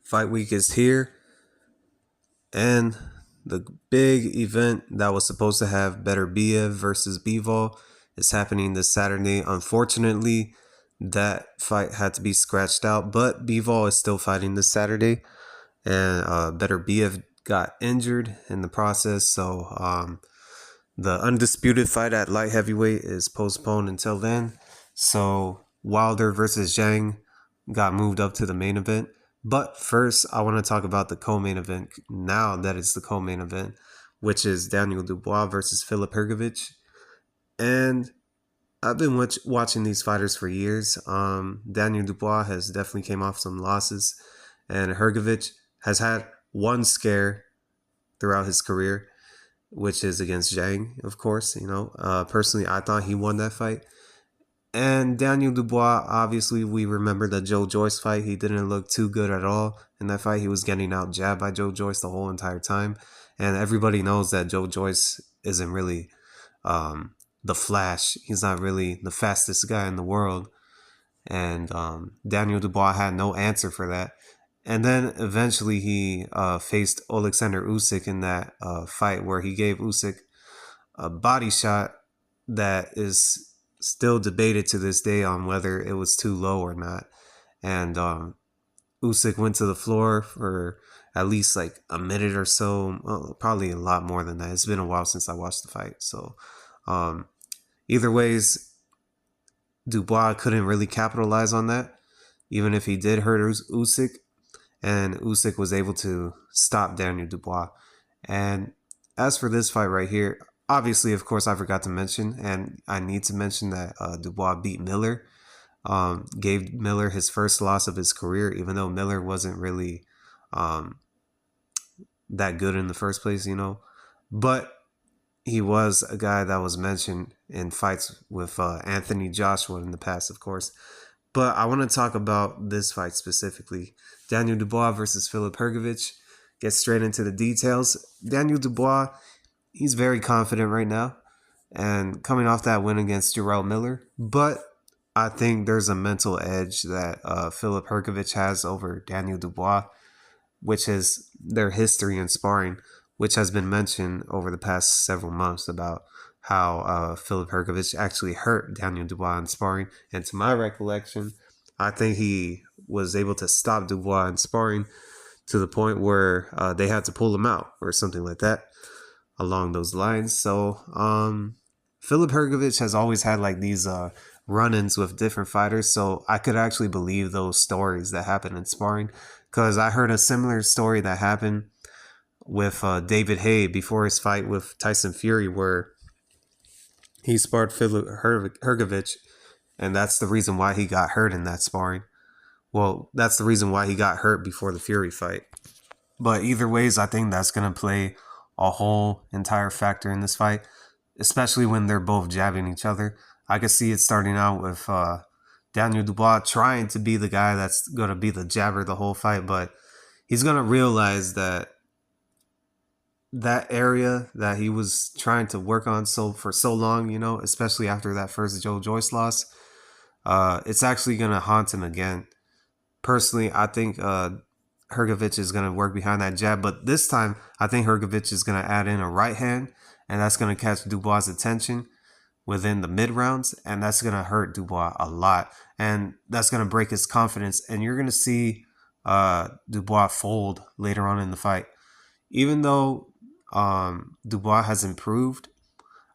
Fight week is here, and the big event that was supposed to have Beterbiev versus Bivol is happening this Saturday. Unfortunately, that fight had to be scratched out, but Bivol is still fighting this Saturday, and Beterbiev got injured in the process, so the undisputed fight at light heavyweight is postponed until then. So Wilder versus Zhang got moved up to the main event. But first, I want to talk about the co-main event now that it's the co-main event, which is Daniel Dubois versus Filip Hrgovic. And I've been watching these fighters for years. Daniel Dubois has definitely came off some losses, and Hrgovic has had one scare throughout his career, which is against Zhang, of course. Personally, I thought he won that fight. And Daniel Dubois, obviously, we remember the Joe Joyce fight. He didn't look too good at all in that fight. He was getting out jabbed by Joe Joyce the whole entire time. And everybody knows that Joe Joyce isn't really the Flash. He's not really the fastest guy in the world. And Daniel Dubois had no answer for that. And then eventually he faced Alexander Usyk in that fight where he gave Usyk a body shot that is still debated to this day on whether it was too low or not. And Usyk went to the floor for at least like a minute or so, probably a lot more than that. It's been a while since I watched the fight. So either ways, Dubois couldn't really capitalize on that, even if he did hurt Usyk. And Usyk was able to stop Daniel Dubois. And as for this fight right here, obviously, of course, I forgot to mention, and I need to mention that Dubois beat Miller, gave Miller his first loss of his career, even though Miller wasn't really that good in the first place, But he was a guy that was mentioned in fights with Anthony Joshua in the past, of course. But I want to talk about this fight specifically. Daniel Dubois versus Filip Hrgovic. Get straight into the details. Daniel Dubois, he's very confident right now and coming off that win against Jarrell Miller. But I think there's a mental edge that Filip Hrgovic has over Daniel Dubois, which is their history in sparring, which has been mentioned over the past several months about how Filip Hrgovic actually hurt Daniel Dubois in sparring. And to my recollection, I think he was able to stop Dubois in sparring to the point where they had to pull him out or something like that along those lines. So Filip Hrgovic has always had like these run-ins with different fighters. So I could actually believe those stories that happen in sparring, because I heard a similar story that happened with David Haye before his fight with Tyson Fury, where he sparred Filip Hrgovic, and that's the reason why he got hurt in that sparring. Well, that's the reason why he got hurt before the Fury fight. But either ways, I think that's going to play a whole entire factor in this fight, especially when they're both jabbing each other. I could see it starting out with Daniel Dubois trying to be the guy that's going to be the jabber the whole fight, but he's going to realize that area that he was trying to work on for so long, especially after that first Joe Joyce loss, it's actually going to haunt him again. Personally, I think Hrgovic is going to work behind that jab, but this time I think Hrgovic is going to add in a right hand, and that's going to catch Dubois' attention within the mid rounds, and that's going to hurt Dubois a lot, and that's going to break his confidence, and you're going to see Dubois fold later on in the fight. Even though Dubois has improved,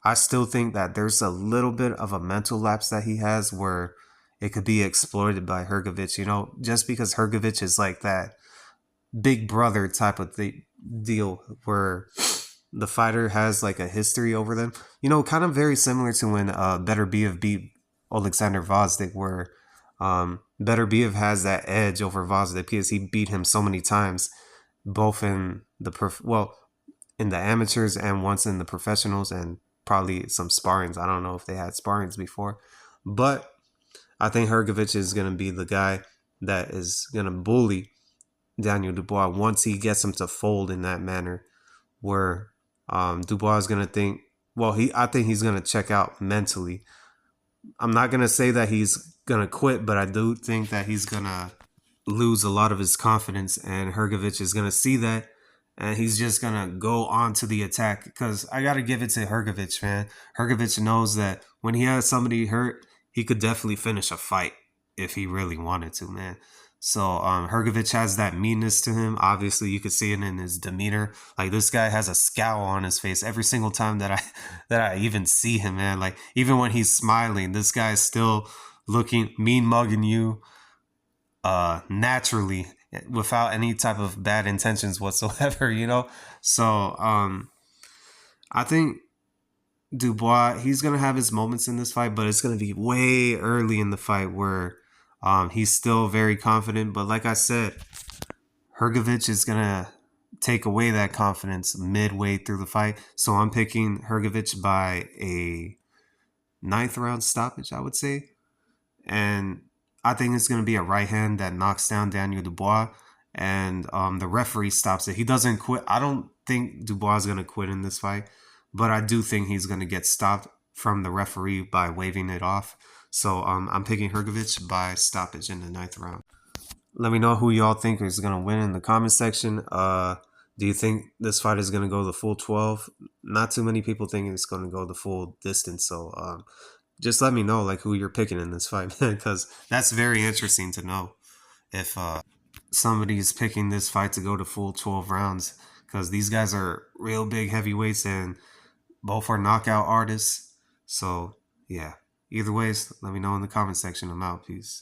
I still think that there's a little bit of a mental lapse that he has where it could be exploited by Hrgovic, just because Hrgovic is like that big brother type of deal where the fighter has like a history over them, kind of very similar to when Beterbiev beat Alexander Gvozdyk, where Beterbiev has that edge over Gvozdyk because he beat him so many times, both in in the amateurs and once in the professionals, and probably some sparrings. I don't know if they had sparrings before, but I think Hrgovic is going to be the guy that is going to bully Daniel Dubois once he gets him to fold in that manner, where Dubois is going to think, I think he's going to check out mentally. I'm not going to say that he's going to quit, but I do think that he's going to lose a lot of his confidence, and Hrgovic is going to see that, and he's just going to go on to the attack. Because I got to give it to Hrgovic, man. Hrgovic knows that when he has somebody hurt, he could definitely finish a fight if he really wanted to, man. So Hrgovic has that meanness to him. Obviously, you could see it in his demeanor. Like, this guy has a scowl on his face every single time that I even see him, man. Like, even when he's smiling, this guy's still looking mean mugging you naturally, without any type of bad intentions whatsoever, you know? So I think Dubois, he's gonna have his moments in this fight, but it's gonna be way early in the fight where he's still very confident. But like I said, Hrgovic is gonna take away that confidence midway through the fight. So I'm picking Hrgovic by a ninth round stoppage, I would say. And I think it's going to be a right hand that knocks down Daniel Dubois, and the referee stops it. He doesn't quit. I don't think Dubois is going to quit in this fight, but I do think he's going to get stopped from the referee by waving it off. So I'm picking Hrgovic by stoppage in the ninth round. Let me know who y'all think is going to win in the comment section. Do you think this fight is going to go the full 12? Not too many people think it's going to go the full distance. So just let me know like who you're picking in this fight, man, because that's very interesting to know if somebody's picking this fight to go to full 12 rounds, because these guys are real big heavyweights and both are knockout artists. So yeah, either ways, let me know in the comment section. I'm out. Peace.